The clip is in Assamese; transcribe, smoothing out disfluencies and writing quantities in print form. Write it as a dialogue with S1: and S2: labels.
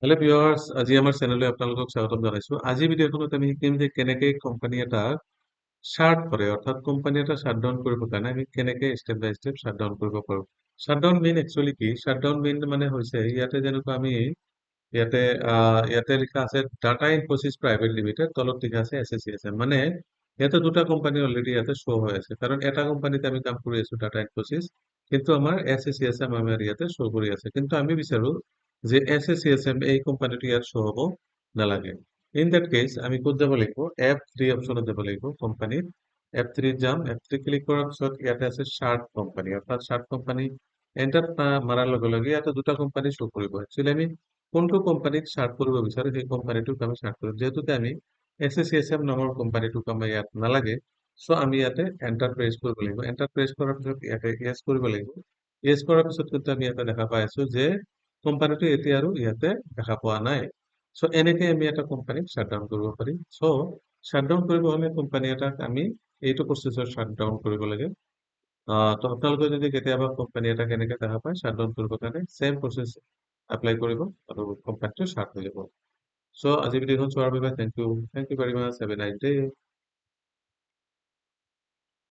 S1: হেল্ল' ভিউৱাৰ্ছ, আজি আমাৰ চেনেললৈ আপোনালোকক স্বাগতম জনাইছো। আজি ভিডিঅ'খনত আমি শিকিম যে কেনেকে কোম্পানী এটা শ্বাট কৰে, অৰ্থাৎ কোম্পানী এটা শ্বাটডাউন কৰিবৰ কাৰণে আমি কেনেকে ষ্টেপ বাই ষ্টেপ শ্বাটডাউন কৰিব পাৰোঁ। শ্বাটডাউন মেইন একচুৱেলি কি? শ্বাটডাউন মেইন মানে হৈছে ইয়াতে যেনেকুৱা আমি ইয়াতে ইয়াতে লিখা আছে ডাটা ইনফোচিছ প্ৰাইভেট লিমিটেড, তলত লিখা আছে SSCSM। মানে ইয়াতে দুটা কোম্পানী অলৰেডি ইয়াতে শ্ব' হৈ আছে, কাৰণ এটা কোম্পানীতে আমি কাম কৰি আছো ডাটা ইনফোচিছ, কিন্তু আমাৰ SSCSM আমাৰ ইয়াতে শ্ব' কৰি আছে। কিন্তু আমি বিচাৰো যে SSCSM এই কোম্পানীটো ইয়াত শ্ব' হ'ব নালাগে। ইন দ্যাট কেছ আমি ক'ত যাব লাগিব? F3 অপশ্যনত যাব লাগিব কোম্পানীত। F3 যাম, F3 ক্লিক কৰাৰ পিছত ইয়াতে আছে শ্বাট কোম্পানী, অৰ্থাৎ শ্বাট কোম্পানী এণ্টাৰ মাৰাৰ লগে লগে ইয়াতে দুটা কোম্পানী শ্ব' কৰিব। একচুৱেলি আমি কোনটো কোম্পানীত শ্বাট কৰিব বিচাৰো সেই কোম্পানীটোক আমি শ্বাট কৰিম। যিহেতুকে আমি SSCSM নামৰ কোম্পানীটোক আমাৰ ইয়াত নালাগে, চ' আমি ইয়াতে এণ্টাৰ প্ৰেছ কৰিব লাগিব। এণ্টাৰ প্ৰেছ কৰাৰ পিছত ইয়াতে য়েছ কৰিব লাগিব। য়েছ কৰাৰ পিছত কিন্তু আমি ইয়াতে দেখা পাই আছো যে কোম্পানীটো এতিয়া আৰু ইয়াতে দেখা পোৱা নাই। চ' এনেকে আমি এটা কোম্পানীক শ্বাটডাউন কৰিব পাৰিম। চ' শ্বাটডাউন কৰিব হ'লে কোম্পানী এটাক আমি এইটো প্ৰচেছত শ্বাটডাউন কৰিব লাগে। তো আপোনালোকে যদি কেতিয়াবা কোম্পানী এটা কেনেকে দেখা পায় শ্বাটডাউন কৰিবৰ কাৰণে চেম প্ৰচেছ এপ্লাই কৰিব আৰু কোম্পানীটো শ্বাট হৈ যাব। চ' আজি ভিডিঅ'খন চোৱাৰ বাবে thank you very much. Have a nice day.